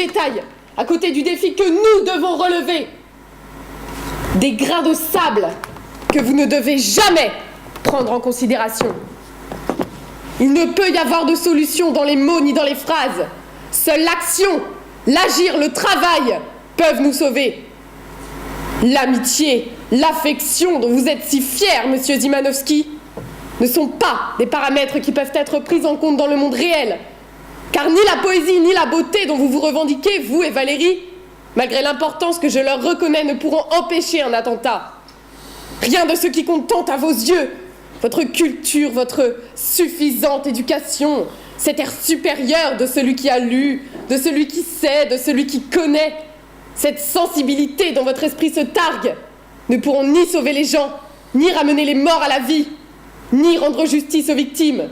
détail à côté du défi que nous devons relever. Des grains de sable que vous ne devez jamais prendre en considération. Il ne peut y avoir de solution dans les mots ni dans les phrases. Seule l'action, l'agir, le travail peuvent nous sauver. L'amitié, l'affection dont vous êtes si fier, monsieur Szymanowski, ne sont pas des paramètres qui peuvent être pris en compte dans le monde réel. Car ni la poésie ni la beauté dont vous vous revendiquez, vous et Valérie, malgré l'importance que je leur reconnais, ne pourront empêcher un attentat. Rien de ce qui compte tant à vos yeux. Votre culture, votre suffisante éducation, cet air supérieur de celui qui a lu, de celui qui sait, de celui qui connaît, cette sensibilité dont votre esprit se targue, ne pourront ni sauver les gens, ni ramener les morts à la vie, ni rendre justice aux victimes.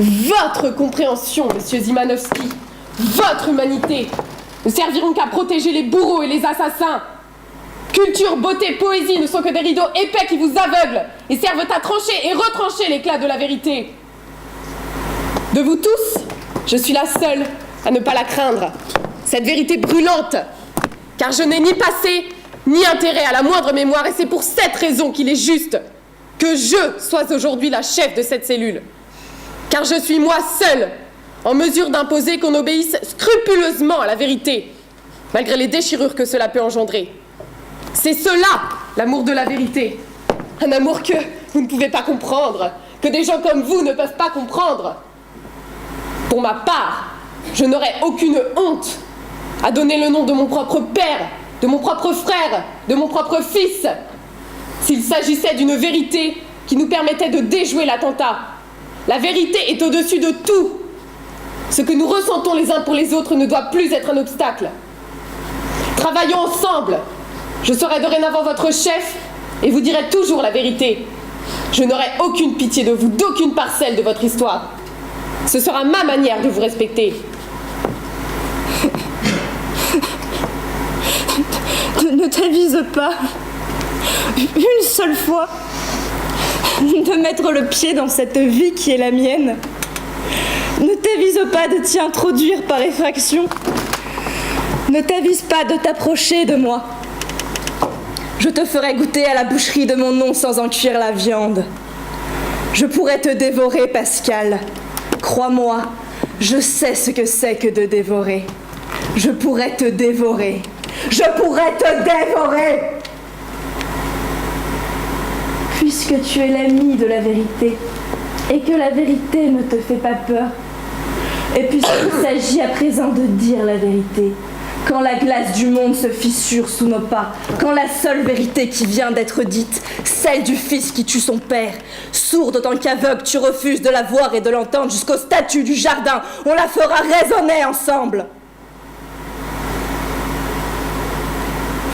Votre compréhension, monsieur Szymanowski, votre humanité, ne serviront qu'à protéger les bourreaux et les assassins. Culture, beauté, poésie ne sont que des rideaux épais qui vous aveuglent et servent à trancher et retrancher l'éclat de la vérité. De vous tous, je suis la seule à ne pas la craindre, cette vérité brûlante, car je n'ai ni passé ni intérêt à la moindre mémoire, et c'est pour cette raison qu'il est juste que je sois aujourd'hui la chef de cette cellule. Car je suis moi seule en mesure d'imposer qu'on obéisse scrupuleusement à la vérité, malgré les déchirures que cela peut engendrer. C'est cela, l'amour de la vérité. Un amour que vous ne pouvez pas comprendre, que des gens comme vous ne peuvent pas comprendre. Pour ma part, je n'aurais aucune honte à donner le nom de mon propre père, de mon propre frère, de mon propre fils, s'il s'agissait d'une vérité qui nous permettait de déjouer l'attentat. La vérité est au-dessus de tout. Ce que nous ressentons les uns pour les autres ne doit plus être un obstacle. Travaillons ensemble. Je serai dorénavant votre chef et vous dirai toujours la vérité. Je n'aurai aucune pitié de vous, d'aucune parcelle de votre histoire. Ce sera ma manière de vous respecter. Ne t'avise pas, une seule fois, de mettre le pied dans cette vie qui est la mienne. Ne t'avise pas de t'y introduire par effraction. Ne t'avise pas de t'approcher de moi. Je te ferai goûter à la boucherie de mon nom sans en cuire la viande. Je pourrais te dévorer, Pascal. Crois-moi, je sais ce que c'est que de dévorer. Je pourrais te dévorer. Je pourrais te dévorer. Puisque tu es l'ami de la vérité, et que la vérité ne te fait pas peur, et puisqu'il s'agit à présent de dire la vérité, quand la glace du monde se fissure sous nos pas, quand la seule vérité qui vient d'être dite, celle du fils qui tue son père, sourde autant qu'aveugle, tu refuses de la voir et de l'entendre jusqu'aux statues du jardin, on la fera résonner ensemble.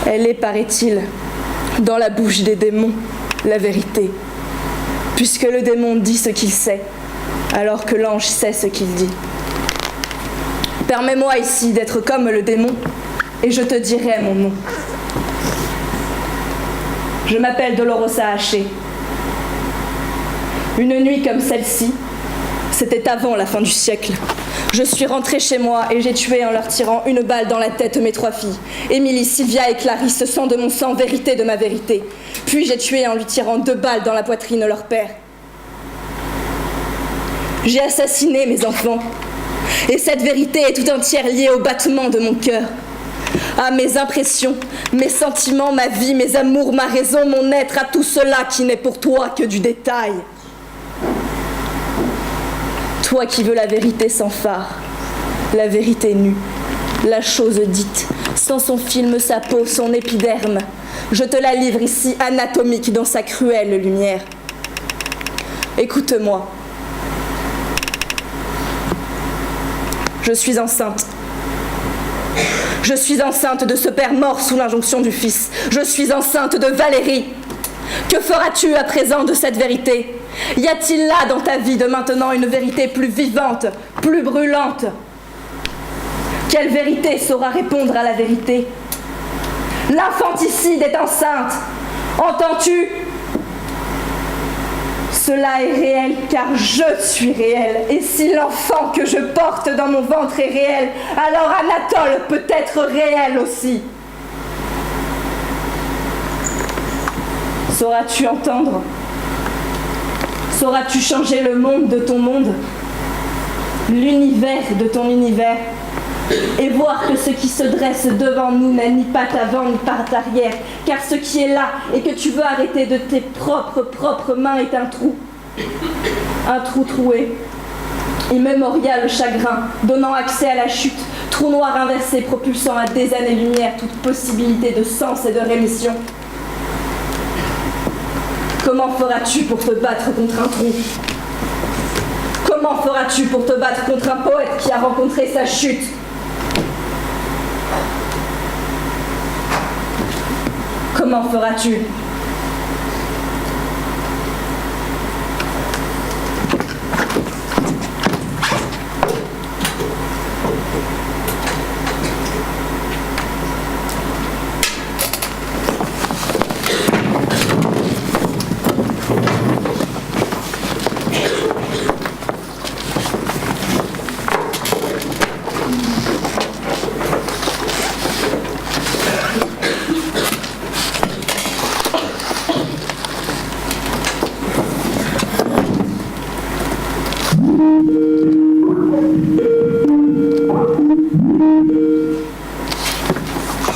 Elle est, paraît-il, dans la bouche des démons, la vérité, puisque le démon dit ce qu'il sait, alors que l'ange sait ce qu'il dit. Permets-moi ici d'être comme le démon, et je te dirai mon nom. Je m'appelle Dolorosa Haché. Une nuit comme celle-ci, c'était avant la fin du siècle. Je suis rentrée chez moi et j'ai tué en leur tirant une balle dans la tête mes 3 filles. Émilie, Sylvia et Clarisse, sang de mon sang, vérité de ma vérité. Puis j'ai tué en lui tirant 2 balles dans la poitrine leur père. J'ai assassiné mes enfants. Et cette vérité est tout entière liée au battement de mon cœur. À mes impressions, mes sentiments, ma vie, mes amours, ma raison, mon être, à tout cela qui n'est pour toi que du détail. Toi qui veux la vérité sans phare, la vérité nue, la chose dite, sans son film, sa peau, son épiderme, je te la livre ici anatomique dans sa cruelle lumière. Écoute-moi. Je suis enceinte. Je suis enceinte de ce père mort sous l'injonction du fils. Je suis enceinte de Valérie. Que feras-tu à présent de cette vérité? Y a-t-il là dans ta vie de maintenant une vérité plus vivante, plus brûlante? Quelle vérité saura répondre à la vérité? L'infanticide est enceinte. Entends-tu? Cela est réel car je suis réel. Et si l'enfant que je porte dans mon ventre est réel, alors Anatole peut être réel aussi. Sauras-tu entendre? Sauras-tu changer le monde de ton monde? L'univers de ton univers? Et voir que ce qui se dresse devant nous n'a ni patte avant ni patte arrière, car ce qui est là et que tu veux arrêter de tes propres mains est un trou troué, immémorial chagrin, donnant accès à la chute, trou noir inversé propulsant à des années-lumière toute possibilité de sens et de rémission. Comment feras-tu pour te battre contre un trou? Comment feras-tu pour te battre contre un poète qui a rencontré sa chute? Comment feras-tu?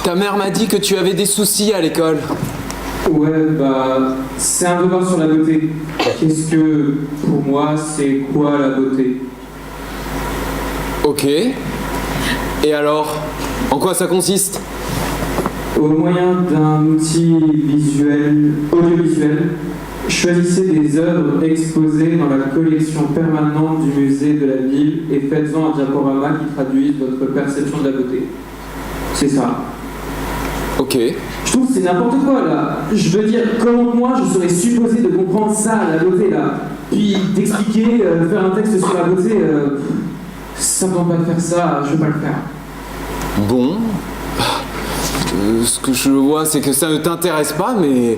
Ta mère m'a dit que tu avais des soucis à l'école. Ouais, bah, c'est un devoir sur la beauté. Qu'est-ce que, pour moi, c'est quoi la beauté? Ok. Et alors, en quoi ça consiste? Au moyen d'un outil audiovisuel, choisissez des œuvres exposées dans la collection permanente du musée de la ville et faites-en un diaporama qui traduise votre perception de la beauté. C'est ça. Ok. Je trouve que c'est n'importe quoi là. Je veux dire, comment moi je serais supposé de comprendre ça, la beauté là? Puis d'expliquer, faire un texte sur la beauté, simplement pas de faire ça, je vais pas le faire. Bon. Ce que je vois, c'est que ça ne t'intéresse pas, mais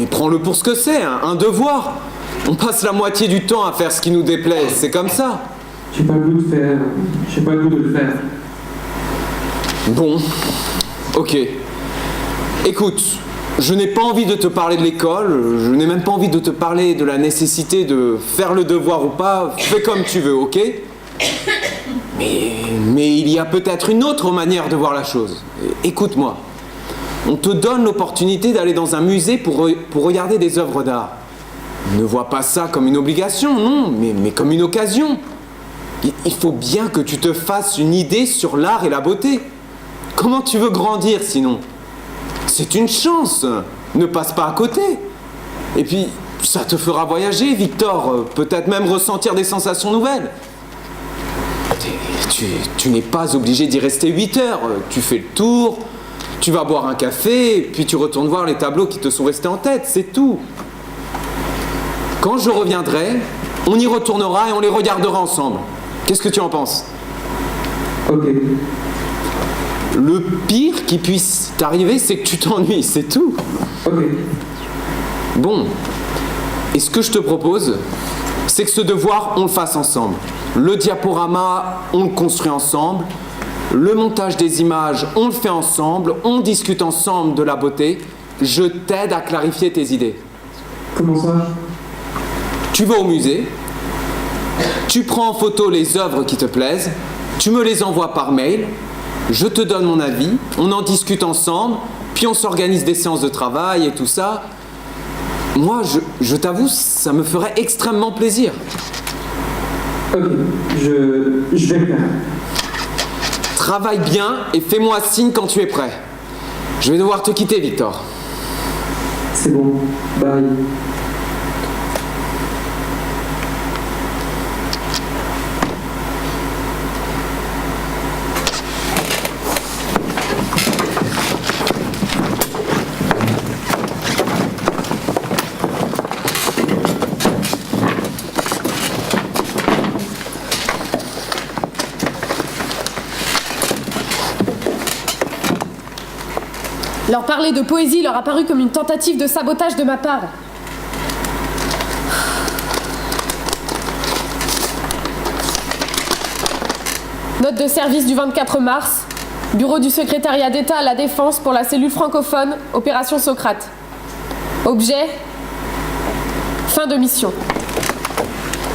prends-le pour ce que c'est, hein, un devoir. On passe la moitié du temps à faire ce qui nous déplaît, c'est comme ça. J'ai pas le goût de faire. J'ai pas le goût de le faire. Bon. Ok. Écoute, je n'ai pas envie de te parler de l'école, je n'ai même pas envie de te parler de la nécessité de faire le devoir ou pas, fais comme tu veux, ok? Mais il y a peut-être une autre manière de voir la chose. Écoute-moi. On te donne l'opportunité d'aller dans un musée pour regarder des œuvres d'art. Ne vois pas ça comme une obligation, non, mais comme une occasion. Il faut bien que tu te fasses une idée sur l'art et la beauté. Comment tu veux grandir sinon? C'est une chance. Ne passe pas à côté. Et puis, ça te fera voyager, Victor. Peut-être même ressentir des sensations nouvelles. Tu n'es pas obligé d'y rester 8 heures. Tu fais le tour, tu vas boire un café, puis tu retournes voir les tableaux qui te sont restés en tête. C'est tout. Quand je reviendrai, on y retournera et on les regardera ensemble. Qu'est-ce que tu en penses? Ok. Le pire qui puisse t'arriver, c'est que tu t'ennuies, c'est tout. Ok. Bon. Et ce que je te propose, c'est que ce devoir, on le fasse ensemble. Le diaporama, on le construit ensemble. Le montage des images, on le fait ensemble. On discute ensemble de la beauté. Je t'aide à clarifier tes idées. Comment ça? Tu vas au musée. Tu prends en photo les œuvres qui te plaisent. Tu me les envoies par mail. Je te donne mon avis. On en discute ensemble. Puis on s'organise des séances de travail et tout ça. Moi, je t'avoue, ça me ferait extrêmement plaisir. Ok, je vais le faire. Travaille bien et fais-moi signe quand tu es prêt. Je vais devoir te quitter, Victor. C'est bon, bye. Leur parler de poésie leur a paru comme une tentative de sabotage de ma part. Note de service du 24 mars. Bureau du secrétariat d'État à la Défense pour la cellule francophone, opération Socrate. Objet, fin de mission.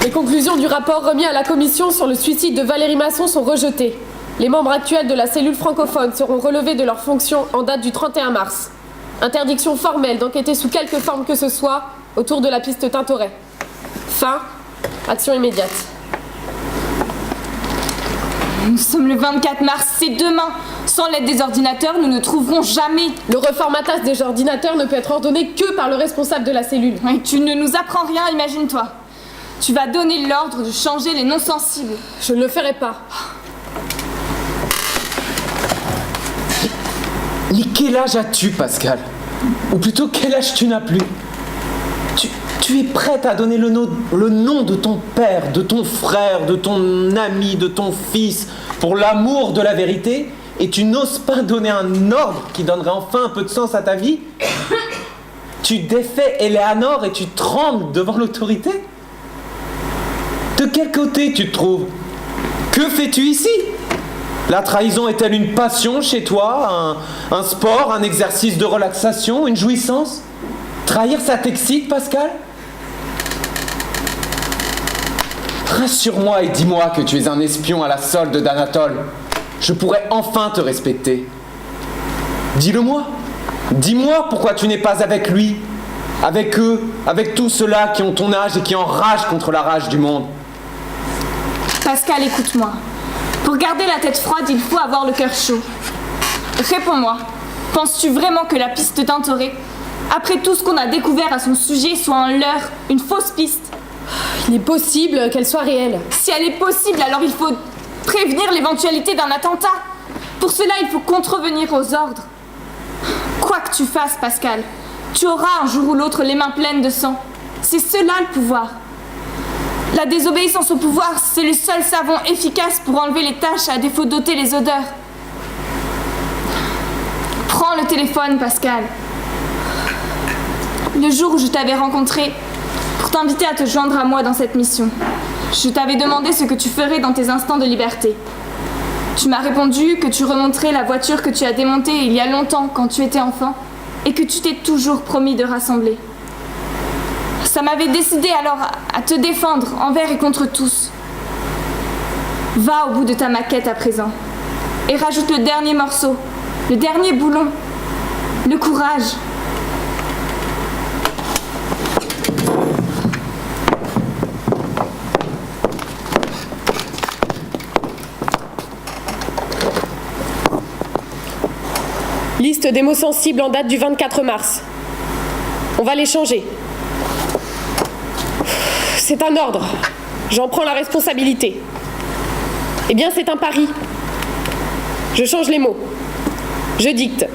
Les conclusions du rapport remis à la commission sur le suicide de Valérie Masson sont rejetées. Les membres actuels de la cellule francophone seront relevés de leurs fonctions en date du 31 mars. Interdiction formelle d'enquêter sous quelque forme que ce soit autour de la piste Tintoret. Fin, action immédiate. Nous sommes le 24 mars, c'est demain. Sans l'aide des ordinateurs, nous ne trouverons jamais. Le reformatage des ordinateurs ne peut être ordonné que par le responsable de la cellule. Et tu ne nous apprends rien, imagine-toi. Tu vas donner l'ordre de changer les noms sensibles. Je ne le ferai pas. Mais quel âge as-tu, Pascal? Ou plutôt, quel âge tu n'as plus? Tu es prête à donner le nom de ton père, de ton frère, de ton ami, de ton fils, pour l'amour de la vérité, et tu n'oses pas donner un ordre qui donnerait enfin un peu de sens à ta vie? Tu défais Éléanore et tu trembles devant l'autorité? De quel côté tu te trouves? Que fais-tu ici? La trahison est-elle une passion chez toi, un sport, un exercice de relaxation, une jouissance? Trahir, ça t'excite, Pascal? Rassure-moi et dis-moi que tu es un espion à la solde d'Anatole. Je pourrais enfin te respecter. Dis-le-moi. Dis-moi pourquoi tu n'es pas avec lui, avec eux, avec tous ceux-là qui ont ton âge et qui enragent contre la rage du monde. Pascal, écoute-moi. Pour garder la tête froide, il faut avoir le cœur chaud. Réponds-moi. Penses-tu vraiment que la piste Tintoret, après tout ce qu'on a découvert à son sujet, soit un leurre, une fausse piste? Il est possible qu'elle soit réelle. Si elle est possible, alors il faut prévenir l'éventualité d'un attentat. Pour cela, il faut contrevenir aux ordres. Quoi que tu fasses, Pascal, tu auras un jour ou l'autre les mains pleines de sang. C'est cela le pouvoir. La désobéissance au pouvoir, c'est le seul savon efficace pour enlever les taches à défaut d'ôter les odeurs. Prends le téléphone, Pascal. Le jour où je t'avais rencontré pour t'inviter à te joindre à moi dans cette mission, je t'avais demandé ce que tu ferais dans tes instants de liberté. Tu m'as répondu que tu remonterais la voiture que tu as démontée il y a longtemps quand tu étais enfant et que tu t'es toujours promis de rassembler. Ça m'avait décidé alors à te défendre envers et contre tous. Va au bout de ta maquette à présent et rajoute le dernier morceau, le dernier boulon, le courage. Liste des mots sensibles en date du 24 mars. On va les changer. C'est un ordre. J'en prends la responsabilité. Eh bien, c'est un pari. Je change les mots. Je dicte.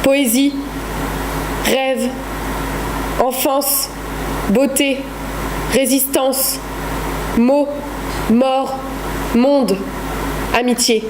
Poésie, rêve, enfance, beauté, résistance, mots, mort, monde, amitié.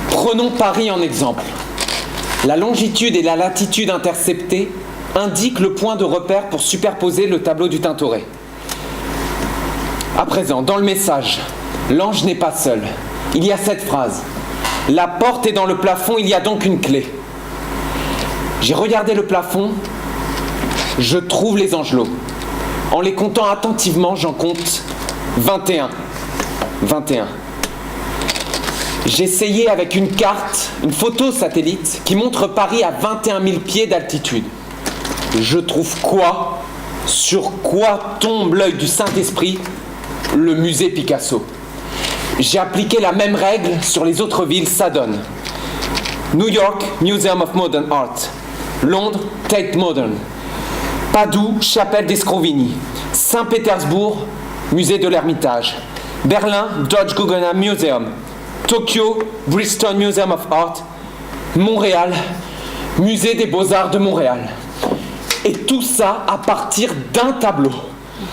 Prenons Paris en exemple. La longitude et la latitude interceptées indiquent le point de repère pour superposer le tableau du Tintoret. À présent, dans le message, l'ange n'est pas seul. Il y a cette phrase. La porte est dans le plafond, il y a donc une clé. J'ai regardé le plafond, je trouve les angelots. En les comptant attentivement, j'en compte 21. 21. J'ai essayé avec une carte, une photo satellite qui montre Paris à 21 000 pieds d'altitude. Je trouve quoi? Sur quoi tombe l'œil du Saint-Esprit? Le musée Picasso. J'ai appliqué la même règle sur les autres villes, ça donne New York, Museum of Modern Art. Londres, Tate Modern. Padoue, chapelle des Scrovini. Saint-Pétersbourg, musée de l'Ermitage. Berlin, Dodge Guggenheim Museum. Tokyo, Bristol Museum of Art. Montréal, musée des Beaux-Arts de Montréal. Et tout ça à partir d'un tableau.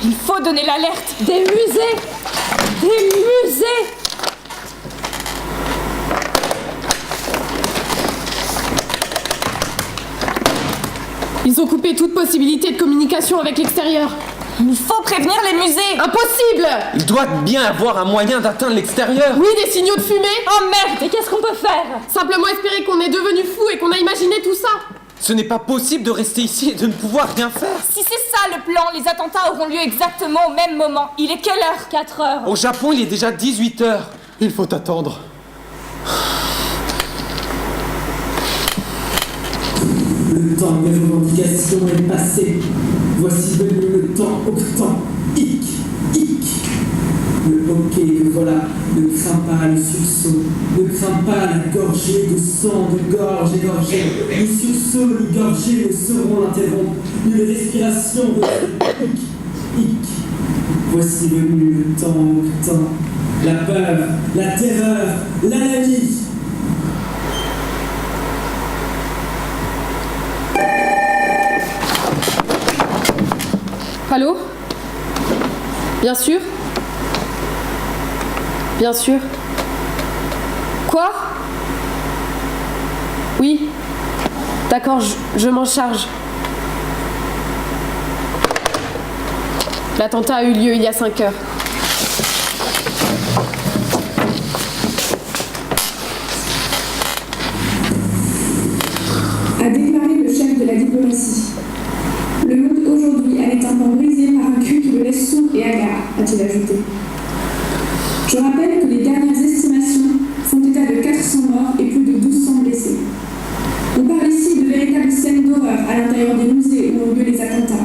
Il faut donner l'alerte. Des musées. Des musées. Ils ont coupé toute possibilité de communication avec l'extérieur. Il faut prévenir les musées. Impossible! Il doit bien avoir un moyen d'atteindre l'extérieur. Oui, des signaux de fumée. Oh merde, et qu'est-ce qu'on peut faire? Simplement espérer qu'on est devenu fou et qu'on a imaginé tout ça. Ce n'est pas possible de rester ici et de ne pouvoir rien faire. Si c'est ça le plan, les attentats auront lieu exactement au même moment. Il est quelle heure? 4 heures. Au Japon, il est déjà 18 h. Il faut attendre. Le temps des revendications est passé. Voici venu le temps octant. Hic, hic. Le hoquet que voilà ne craint pas le sursaut, ne craint pas la gorgée de sang, de gorge égorgée. Le sursaut, le gorgé ne sauront l'interrompre. Une respiration de hic, hic. Voici venu le temps octant. La peur, la terreur, l'analyse. Allô? Bien sûr? Bien sûr. Quoi? Oui. D'accord, je m'en charge. L'attentat a eu lieu il y a 5 heures. A déclaré le chef de la diplomatie. Le monde aujourd'hui a été un pan brisé par un cul qui le laisse sourd et hagard, a-t-il ajouté. Je rappelle que les dernières estimations font état de 400 morts et plus de 1200 blessés. On parle ici de véritables scènes d'horreur à l'intérieur des musées où ont lieu les attentats.